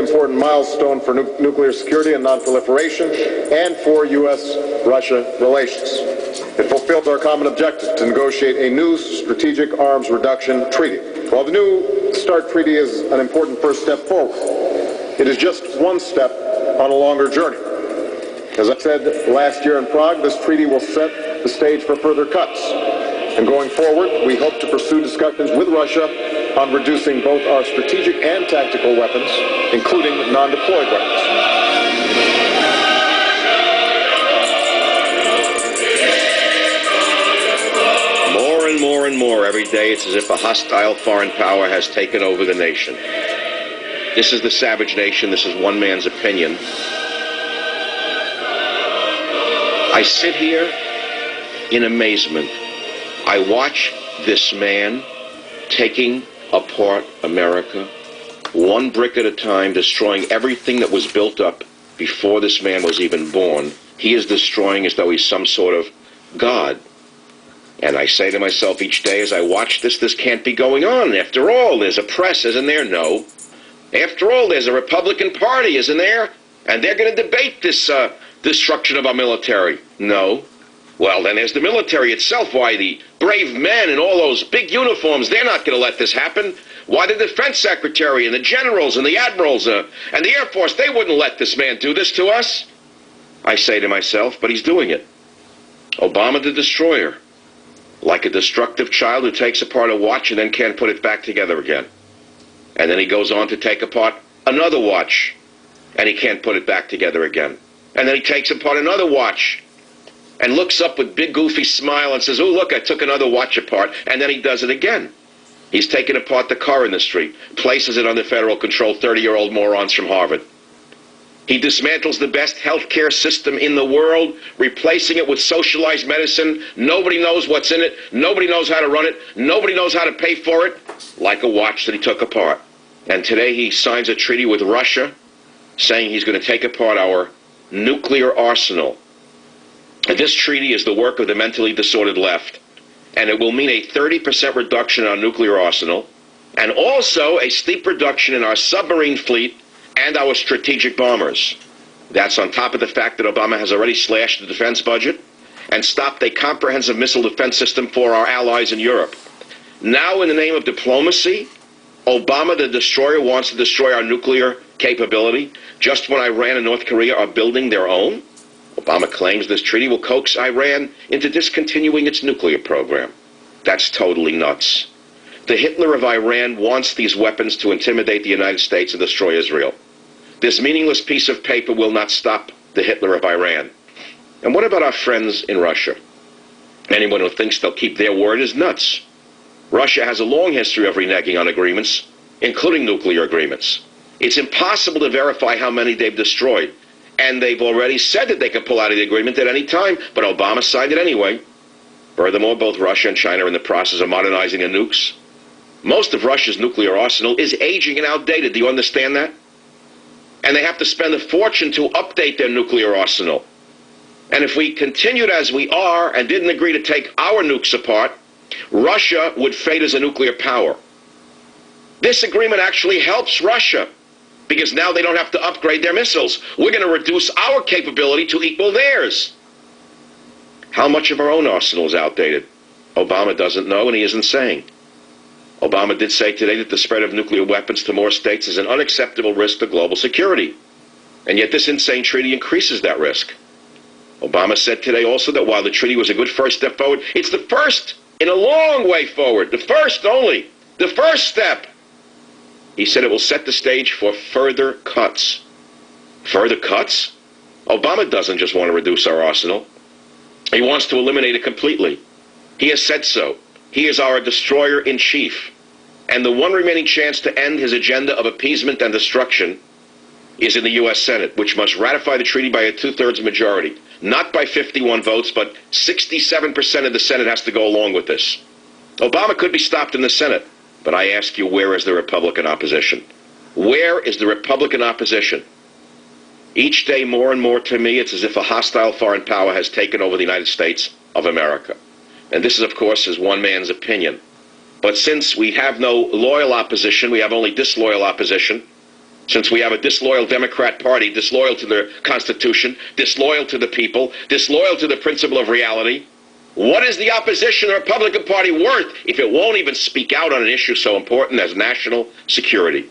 an important milestone for nuclear security and nonproliferation and for U.S.-Russia relations. It fulfills our common objective to negotiate a new strategic arms reduction treaty. While the New START treaty is an important first step forward, it is just one step on a longer journey. As I said last year in Prague, this treaty will set the stage for further cuts. And going forward, we hope to pursue discussions with Russia on reducing both our strategic and tactical weapons, including non-deployed weapons. More and more every day, it's as if a hostile foreign power has taken over the nation. This is the savage nation. This is one man's opinion. I sit here in amazement. I watch this man taking apart America, one brick at a time, destroying everything that was built up before this man was even born. He is destroying as though he's some sort of God. And I say to myself each day as I watch this can't be going on. After all, there's a press, isn't there? No. After all, there's a Republican Party, isn't there? And they're going to debate this destruction of our military. No. Well, then there's the military itself. Why, the brave men in all those big uniforms, they're not going to let this happen. Why, the defense secretary and the generals and the admirals and the Air Force, they wouldn't let this man do this to us. I say to myself, but he's doing it. Obama the destroyer. Like a destructive child who takes apart a watch and then can't put it back together again. And then he goes on to take apart another watch, and he can't put it back together again. And then he takes apart another watch, and looks up with big goofy smile and says, oh, look, I took another watch apart, and then he does it again. He's taken apart the car in the street, places it under federal control, 30-year-old morons from Harvard. He dismantles the best healthcare system in the world, replacing it with socialized medicine. Nobody knows what's in it. Nobody knows how to run it. Nobody knows how to pay for it, like a watch that he took apart. And today he signs a treaty with Russia saying he's going to take apart our nuclear arsenal. And this treaty is the work of the mentally disordered left. And it will mean a 30% reduction in our nuclear arsenal, and also a steep reduction in our submarine fleet and our strategic bombers. That's on top of the fact that Obama has already slashed the defense budget and stopped a comprehensive missile defense system for our allies in Europe. Now, in the name of diplomacy, Obama, the destroyer, wants to destroy our nuclear capability just when Iran and North Korea are building their own. Obama claims this treaty will coax Iran into discontinuing its nuclear program. That's totally nuts. The Hitler of Iran wants these weapons to intimidate the United States and destroy Israel. This meaningless piece of paper will not stop the Hitler of Iran. And what about our friends in Russia? Anyone who thinks they'll keep their word is nuts. Russia has a long history of reneging on agreements, including nuclear agreements. It's impossible to verify how many they've destroyed. And they've already said that they can pull out of the agreement at any time, but Obama signed it anyway. Furthermore, both Russia and China are in the process of modernizing their nukes. Most of Russia's nuclear arsenal is aging and outdated. Do you understand that? And they have to spend a fortune to update their nuclear arsenal. And if we continued as we are and didn't agree to take our nukes apart, Russia would fade as a nuclear power. This agreement actually helps Russia, because now they don't have to upgrade their missiles. We're going to reduce our capability to equal theirs. How much of our own arsenal is outdated? Obama doesn't know, and he isn't saying. Obama did say today that the spread of nuclear weapons to more states is an unacceptable risk to global security. And yet this insane treaty increases that risk. Obama said today also that while the treaty was a good first step forward, it's the first in a long way forward. The first only. The first step. He said it will set the stage for further cuts. Further cuts? Obama doesn't just want to reduce our arsenal. He wants to eliminate it completely. He has said so. He is our destroyer-in-chief. And the one remaining chance to end his agenda of appeasement and destruction is in the U.S. Senate, which must ratify the treaty by a two-thirds majority. Not by 51 votes, but 67% of the Senate has to go along with this. Obama could be stopped in the Senate. But I ask you, where is the Republican opposition? Where is the Republican opposition? Each day, more and more to me, it's as if a hostile foreign power has taken over the United States of America. And this is, of course, is one man's opinion. But since we have no loyal opposition, we have only disloyal opposition, Since we have a disloyal Democrat Party, disloyal to the Constitution, disloyal to the people, disloyal to the principle of reality, what is the opposition the Republican Party worth if it won't even speak out on an issue so important as national security?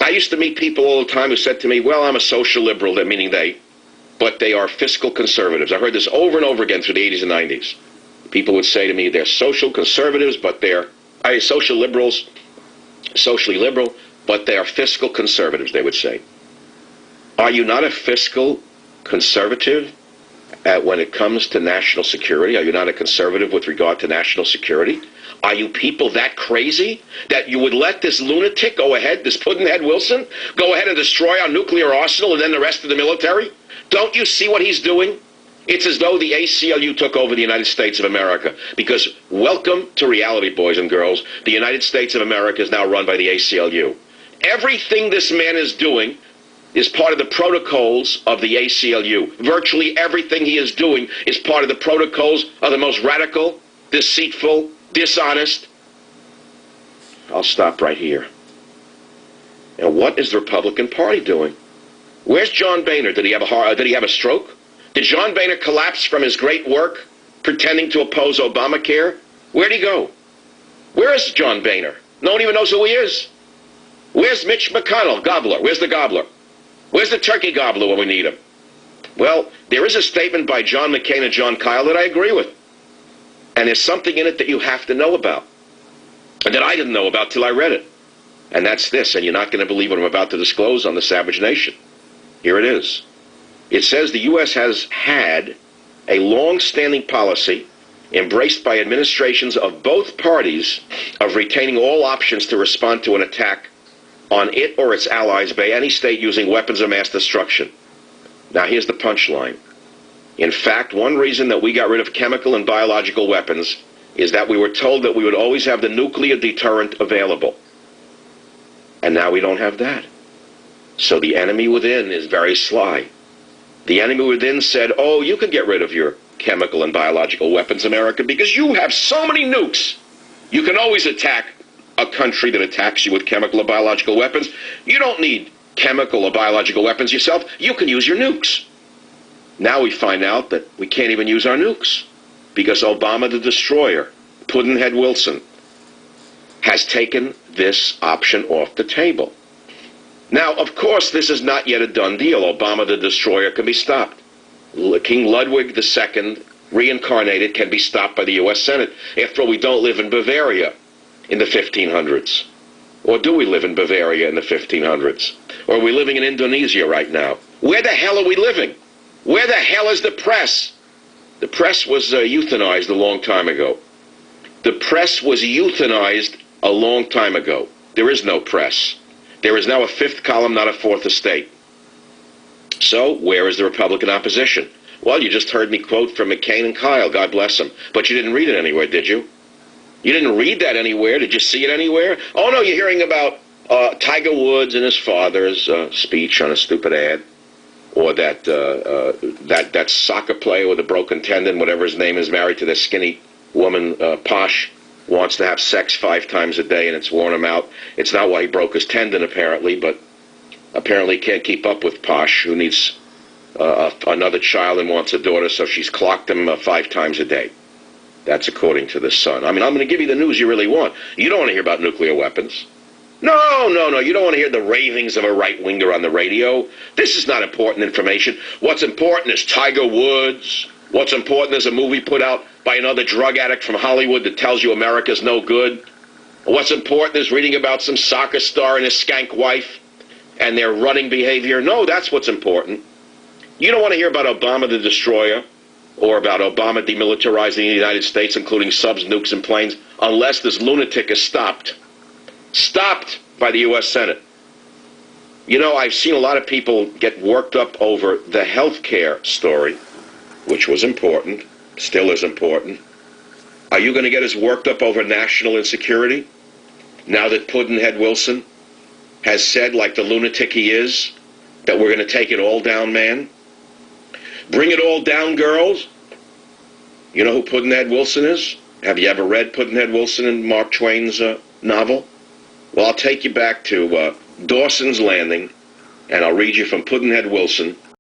I used to meet people all the time who said to me, well, I'm a social liberal, meaning they, but they are fiscal conservatives. I heard this over and over again through the 80s and 90s. People would say to me, they're social conservatives, but they're social liberals, socially liberal, but they are fiscal conservatives, they would say. Are you not a fiscal conservative when it comes to national security? Are you not a conservative with regard to national security? Are you people that crazy that you would let this lunatic go ahead, this Pudd'nhead Wilson, go ahead and destroy our nuclear arsenal and then the rest of the military? Don't you see what he's doing? It's as though the ACLU took over the United States of America. Because welcome to reality, boys and girls. The United States of America is now run by the ACLU. Everything this man is doing is part of the protocols of the ACLU. Virtually everything he is doing is part of the protocols of the most radical, deceitful, dishonest. I'll stop right here. And what is the Republican Party doing? Where's John Boehner? Did he have a stroke? Did John Boehner collapse from his great work pretending to oppose Obamacare? Where'd he go? Where is John Boehner? No one even knows who he is. Where's Mitch McConnell, gobbler? Where's the gobbler? Where's the turkey gobbler when we need him? Well, there is a statement by John McCain and John Kyle that I agree with. And there's something in it that you have to know about. And that I didn't know about till I read it. And that's this, and you're not going to believe what I'm about to disclose on the Savage Nation. Here it is. It says the U.S. has had a long-standing policy embraced by administrations of both parties of retaining all options to respond to an attack on it or its allies by any state using weapons of mass destruction. Now here's the punchline. In fact, one reason that we got rid of chemical and biological weapons is that we were told that we would always have the nuclear deterrent available. And now we don't have that. So the enemy within is very sly. The enemy within said, oh, you can get rid of your chemical and biological weapons, America, because you have so many nukes. You can always attack a country that attacks you with chemical or biological weapons. You don't need chemical or biological weapons yourself. You can use your nukes. Now we find out that we can't even use our nukes because Obama the Destroyer, Pudd'nhead Wilson, has taken this option off the table. Now, of course, this is not yet a done deal. Obama the Destroyer can be stopped. King Ludwig II, reincarnated, can be stopped by the U.S. Senate. After all, we don't live in Bavaria in the 1500s. Or do we live in Bavaria in the 1500s? Or are we living in Indonesia right now? Where the hell are we living? Where the hell is the press? The press was euthanized a long time ago. The press was euthanized a long time ago. There is no press. There is now a fifth column, not a fourth estate. So, where is the Republican opposition? Well, you just heard me quote from McCain and Kyle, God bless them. But you didn't read it anywhere, did you? You didn't read that anywhere? Did you see it anywhere? Oh, no, you're hearing about Tiger Woods and his father's speech on a stupid ad. Or that soccer player with a broken tendon, whatever his name is, married to this skinny woman, Posh, wants to have sex 5 times a day and it's worn him out. It's not why he broke his tendon, apparently, but apparently he can't keep up with Posh, who needs another child and wants a daughter, so she's clocked him 5 times a day. That's according to the Sun. I mean, I'm going to give you the news you really want. You don't want to hear about nuclear weapons. No. You don't want to hear the ravings of a right-winger on the radio. This is not important information. What's important is Tiger Woods. What's important is a movie put out by another drug addict from Hollywood that tells you America's no good. What's important is reading about some soccer star and his skank wife and their running behavior. No, that's what's important. You don't want to hear about Obama the Destroyer or about Obama demilitarizing the United States, including subs, nukes, and planes, unless this lunatic is stopped. Stopped by the U.S. Senate. You know, I've seen a lot of people get worked up over the health care story, which was important, still is important. Are you going to get as worked up over national insecurity now that Pudd'nhead Wilson has said, like the lunatic he is, that we're going to take it all down, man? Bring it all down, girls. You know who Pudd'nhead Wilson is? Have you ever read Pudd'nhead Wilson in Mark Twain's novel? Well, I'll take you back to Dawson's Landing, and I'll read you from Pudd'nhead Wilson.